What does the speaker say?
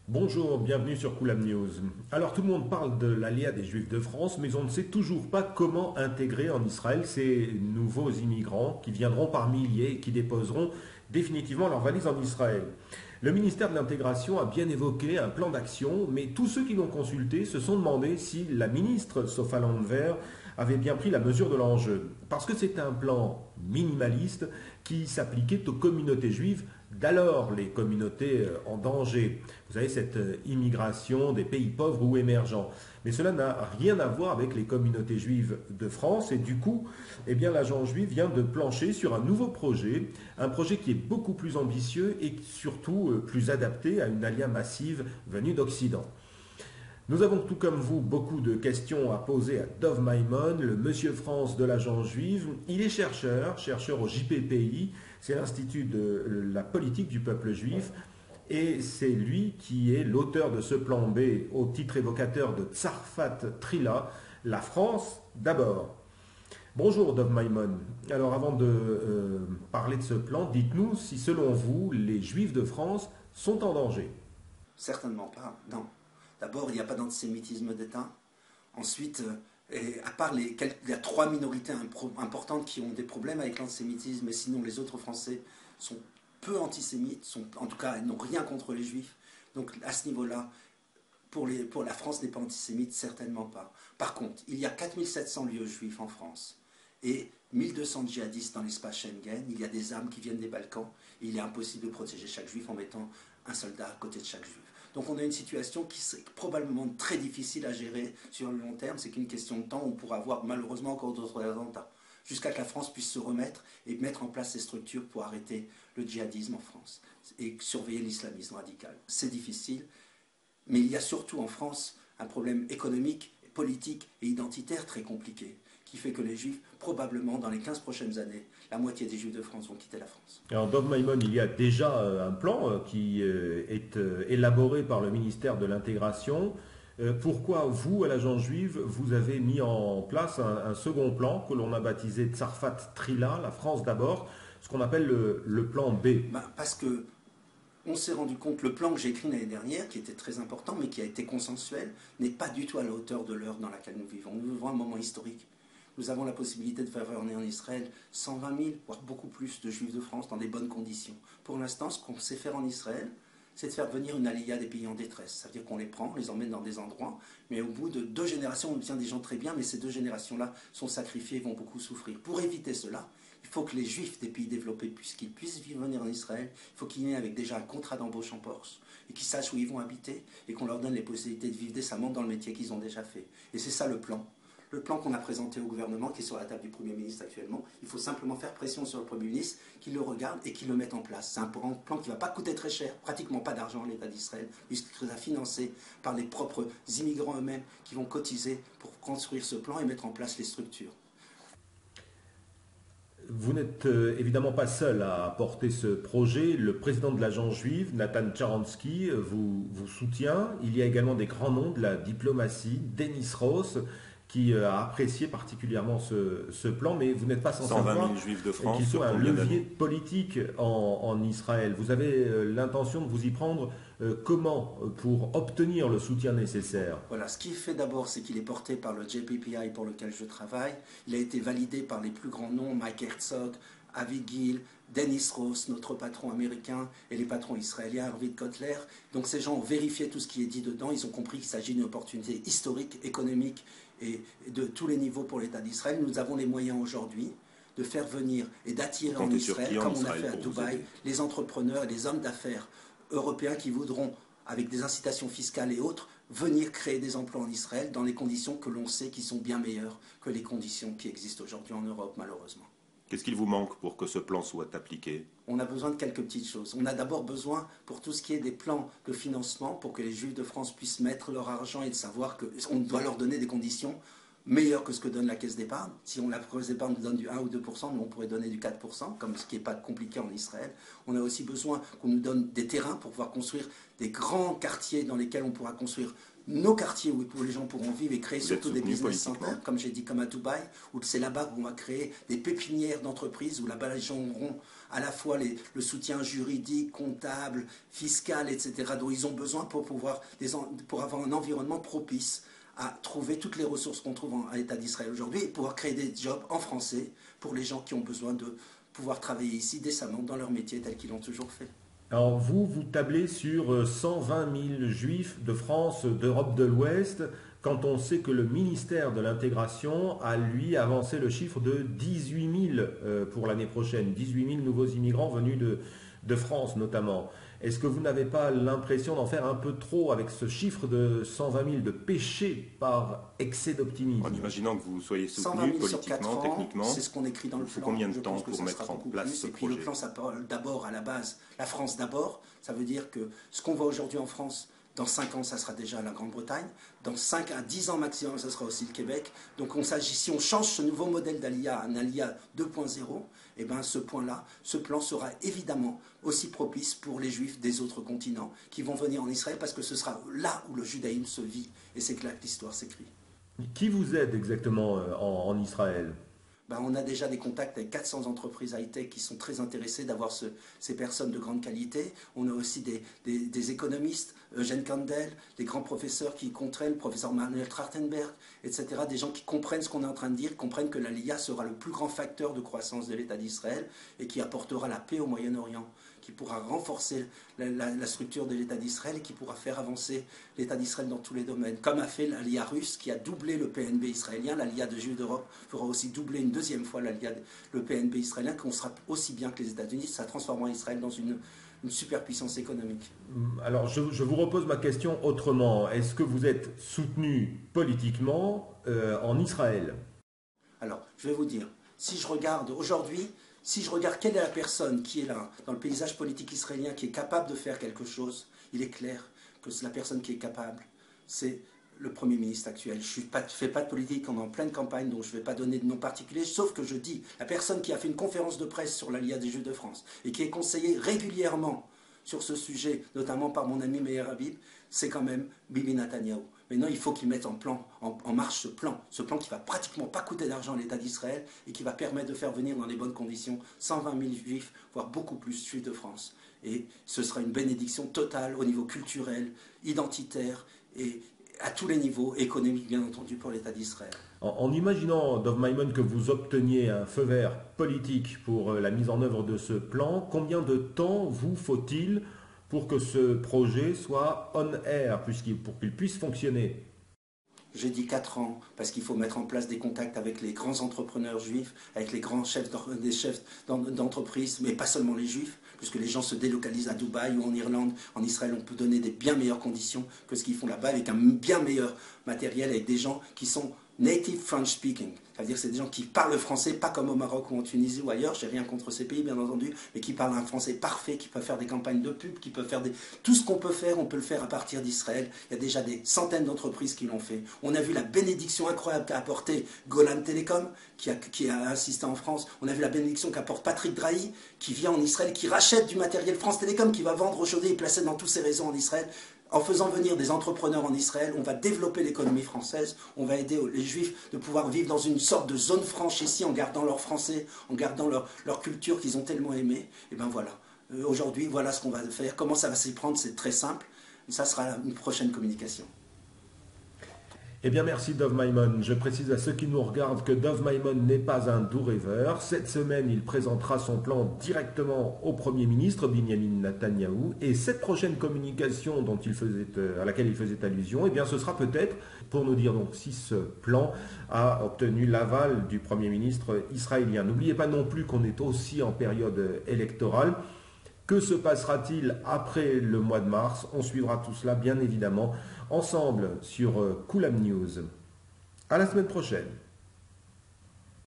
Bonjour, bienvenue sur Koulam News. Alors tout le monde parle de l'allié des Juifs de France, mais on ne sait toujours pas comment intégrer en Israël ces nouveaux immigrants qui viendront par milliers et qui déposeront définitivement leur valise en Israël. Le ministère de l'Intégration a bien évoqué un plan d'action, mais tous ceux qui l'ont consulté se sont demandé si la ministre Sophia Landwehr avait bien pris la mesure de l'enjeu. Parce que c'est un plan minimaliste qui s'appliquait aux communautés juives d'alors, les communautés en danger. Vous avez cette immigration des pays pauvres ou émergents. Mais cela n'a rien à voir avec les communautés juives de France et du coup, eh bien, l'agent juif vient de plancher sur un nouveau projet, un projet qui est beaucoup plus ambitieux et surtout plus adapté à une alliance massive venue d'Occident. Nous avons tout comme vous beaucoup de questions à poser à Dov Maimon, le monsieur France de l'agence juive. Il est chercheur au JPPI, c'est l'Institut de la politique du peuple juif, et c'est lui qui est l'auteur de ce plan B au titre évocateur de Tzarfat Trila, la France d'abord. Bonjour Dov Maimon. Alors avant de parler de ce plan, dites-nous si selon vous les juifs de France sont en danger. Certainement pas, non. D'abord, il n'y a pas d'antisémitisme d'État. Ensuite, et à part il y a trois minorités importantes qui ont des problèmes avec l'antisémitisme, mais sinon les autres Français sont peu antisémites, en tout cas, ils n'ont rien contre les Juifs. Donc à ce niveau-là, pour la France n'est pas antisémite, certainement pas. Par contre, il y a 4700 lieux juifs en France et 1200 djihadistes dans l'espace Schengen. Il y a des armes qui viennent des Balkans. Il est impossible de protéger chaque juif en mettant un soldat à côté de chaque juif. Donc on a une situation qui serait probablement très difficile à gérer sur le long terme. C'est qu'une question de temps, on pourra avoir malheureusement encore d'autres attentats, jusqu'à que la France puisse se remettre et mettre en place ces structures pour arrêter le djihadisme en France et surveiller l'islamisme radical. C'est difficile, mais il y a surtout en France un problème économique, politique et identitaire très compliqué, qui fait que les Juifs, probablement dans les 15 prochaines années, la moitié des Juifs de France vont quitter la France. Alors, Dov Maimon, il y a déjà un plan qui est élaboré par le ministère de l'Intégration. Pourquoi vous, à l'agence juive, vous avez mis en place un second plan que l'on a baptisé Tzarfat Trila, la France d'abord, ce qu'on appelle le plan B? Parce que on s'est rendu compte que le plan que j'ai écrit l'année dernière, qui était très important, mais qui a été consensuel, n'est pas du tout à la hauteur de l'heure dans laquelle nous vivons. Nous vivons un moment historique. Nous avons la possibilité de faire venir en Israël 120 000, voire beaucoup plus de Juifs de France dans des bonnes conditions. Pour l'instant, ce qu'on sait faire en Israël, c'est de faire venir une aliyah des pays en détresse. Ça veut dire qu'on les prend, on les emmène dans des endroits, mais au bout de 2 générations, on obtient des gens très bien, mais ces 2 générations-là sont sacrifiées et vont beaucoup souffrir. Pour éviter cela, il faut que les Juifs des pays développés, puisqu'ils puissent venir en Israël, il faut qu'ils viennent avec déjà un contrat d'embauche en Corse et qu'ils sachent où ils vont habiter et qu'on leur donne les possibilités de vivre décemment dans le métier qu'ils ont déjà fait. Et c'est ça le plan. Le plan qu'on a présenté au gouvernement, qui est sur la table du Premier ministre actuellement, il faut simplement faire pression sur le Premier ministre, qu'il le regarde et qu'il le mette en place. C'est un plan qui ne va pas coûter très cher, pratiquement pas d'argent à l'État d'Israël, puisqu'il sera financé par les propres immigrants eux-mêmes qui vont cotiser pour construire ce plan et mettre en place les structures. Vous n'êtes évidemment pas seul à porter ce projet. Le président de l'agence juive, Nathan Sharansky, vous soutient. Il y a également des grands noms de la diplomatie, Denis Ross, qui a apprécié particulièrement ce plan, mais vous n'êtes pas sans 120 savoir 000 juifs de France qu'il faut sur un combien levier d'années? politique en Israël. Vous avez l'intention de vous y prendre comment pour obtenir le soutien nécessaire? Voilà, ce qui est fait d'abord, c'est qu'il est porté par le JPPI pour lequel je travaille. Il a été validé par les plus grands noms, Mike Herzog, Avi Gil, Dennis Ross, notre patron américain, et les patrons israéliens, Arvid Kotler. Donc ces gens ont vérifié tout ce qui est dit dedans. Ils ont compris qu'il s'agit d'une opportunité historique, économique et de tous les niveaux pour l'État d'Israël. Nous avons les moyens aujourd'hui de faire venir et d'attirer en Comptez sur Israël, qui en comme on a Israël fait à pour vous Dubaï, aider? les entrepreneurs et les hommes d'affaires européens qui voudront, avec des incitations fiscales et autres, venir créer des emplois en Israël dans les conditions que l'on sait qui sont bien meilleures que les conditions qui existent aujourd'hui en Europe, malheureusement. Qu'est-ce qu'il vous manque pour que ce plan soit appliqué? On a besoin de quelques petites choses. On a d'abord besoin, pour tout ce qui est des plans de financement, pour que les Juifs de France puissent mettre leur argent et de savoir qu'on doit leur donner des conditions meilleures que ce que donne la caisse d'épargne. Si la caisse d'épargne nous donne du 1 ou 2%, nous on pourrait donner du 4%, comme ce qui n'est pas compliqué en Israël. On a aussi besoin qu'on nous donne des terrains pour pouvoir construire des grands quartiers dans lesquels on pourra construire nos quartiers où les gens pourront vivre et créer Vous surtout êtes des soutenu business politiquement? centers, comme j'ai dit, comme à Dubaï, où c'est là-bas qu'on va créer des pépinières d'entreprises, où là-bas les gens auront à la fois le soutien juridique, comptable, fiscal, etc., dont ils ont besoin pour avoir un environnement propice à trouver toutes les ressources qu'on trouve à l'État d'Israël aujourd'hui et pouvoir créer des jobs en français pour les gens qui ont besoin de pouvoir travailler ici décemment dans leur métier tel qu'ils l'ont toujours fait. Alors vous tablez sur 120 000 juifs de France, d'Europe de l'Ouest, quand on sait que le ministère de l'Intégration a, lui, avancé le chiffre de 18 000 pour l'année prochaine, 18 000 nouveaux immigrants venus de France notamment. Est-ce que vous n'avez pas l'impression d'en faire un peu trop avec ce chiffre de 120 000, de pécher par excès d'optimisme? En imaginant que vous soyez 120 soutenu 000 sur 4 politiquement, ans, techniquement, c'est ce qu'on écrit dans le il faut plan. combien de Je temps pense que pour ça mettre sera en beaucoup place plus. ce Et puis le projet? plan, ça parle d'abord à la base, la France d'abord. Ça veut dire que ce qu'on voit aujourd'hui en France, dans 5 ans, ça sera déjà la Grande-Bretagne. Dans 5 à 10 ans maximum, ça sera aussi le Québec. Donc si on change ce nouveau modèle d'Alia, un Alia 2.0, eh ben ce point-là, ce plan sera évidemment aussi propice pour les Juifs des autres continents qui vont venir en Israël parce que ce sera là où le judaïsme se vit. Et c'est que là que l'histoire s'écrit. Qui vous aide exactement en Israël? Ben, on a déjà des contacts avec 400 entreprises high-tech qui sont très intéressées d'avoir ces personnes de grande qualité. On a aussi des économistes, Eugène Kandel, des grands professeurs qui comprennent, le professeur Manuel Trachtenberg, etc. Des gens qui comprennent ce qu'on est en train de dire, comprennent que l'Aliyah sera le plus grand facteur de croissance de l'État d'Israël et qui apportera la paix au Moyen-Orient, qui pourra renforcer la structure de l'État d'Israël et qui pourra faire avancer l'État d'Israël dans tous les domaines. Comme a fait l'Aliyah russe qui a doublé le PNB israélien, l'Aliyah de Juifs d'Europe fera aussi doubler une deuxième fois le PNB israélien, qu'on sera aussi bien que les États-Unis, ça transformera Israël dans une superpuissance économique. Alors je vous repose ma question autrement. Est-ce que vous êtes soutenu politiquement en Israël? Alors, je vais vous dire, si je regarde aujourd'hui, si je regarde quelle est la personne qui est là, dans le paysage politique israélien, qui est capable de faire quelque chose, il est clair que c'est la personne qui est capable, c'est le Premier ministre actuel. Je ne fais pas de politique, on est en pleine campagne, donc je ne vais pas donner de nom particulier, sauf que je dis, la personne qui a fait une conférence de presse sur l'Aliyah des Juifs de France, et qui est conseillée régulièrement sur ce sujet, notamment par mon ami Meir Habib, c'est quand même Bibi Netanyahou. Maintenant, il faut qu'il mette en marche ce plan qui va pratiquement pas coûter d'argent à l'État d'Israël et qui va permettre de faire venir dans les bonnes conditions 120 000 juifs, voire beaucoup plus juifs de France. Et ce sera une bénédiction totale au niveau culturel, identitaire et à tous les niveaux, économiques bien entendu, pour l'État d'Israël. En imaginant, Dov Maimon, que vous obteniez un feu vert politique pour la mise en œuvre de ce plan, combien de temps vous faut-il pour que ce projet soit on air, pour qu'il puisse fonctionner? J'ai dit 4 ans, parce qu'il faut mettre en place des contacts avec les grands entrepreneurs juifs, avec les grands chefs d'entreprise, mais pas seulement les juifs, puisque les gens se délocalisent à Dubaï ou en Irlande. En Israël, on peut donner des bien meilleures conditions que ce qu'ils font là-bas, avec un bien meilleur matériel, avec des gens qui sont native French speaking. C'est-à-dire que c'est des gens qui parlent français, pas comme au Maroc ou en Tunisie ou ailleurs, j'ai rien contre ces pays bien entendu, mais qui parlent un français parfait, qui peuvent faire des campagnes de pub, qui peuvent faire tout ce qu'on peut faire, on peut le faire à partir d'Israël. Il y a déjà des centaines d'entreprises qui l'ont fait. On a vu la bénédiction incroyable qu'a apporté Golan Telecom, qui a insisté en France. On a vu la bénédiction qu'apporte Patrick Drahi, qui vient en Israël, qui rachète du matériel France Télécom, qui va vendre aujourd'hui et placer dans tous ses réseaux en Israël. En faisant venir des entrepreneurs en Israël, on va développer l'économie française, on va aider les Juifs de pouvoir vivre dans une sorte de zone franche ici, en gardant leur français, en gardant leur culture qu'ils ont tellement aimée. Et bien voilà, aujourd'hui, voilà ce qu'on va faire. Comment ça va s'y prendre, c'est très simple. Ça sera une prochaine communication. Eh bien, merci Dov Maimon. Je précise à ceux qui nous regardent que Dov Maimon n'est pas un doux rêveur. Cette semaine, il présentera son plan directement au Premier ministre, Binyamin Netanyahou. Et cette prochaine communication à laquelle il faisait allusion, eh bien, ce sera peut-être pour nous dire donc si ce plan a obtenu l'aval du Premier ministre israélien. N'oubliez pas non plus qu'on est aussi en période électorale. Que se passera-t-il après le mois de mars? On suivra tout cela, bien évidemment, ensemble sur Kulam News. À la semaine prochaine.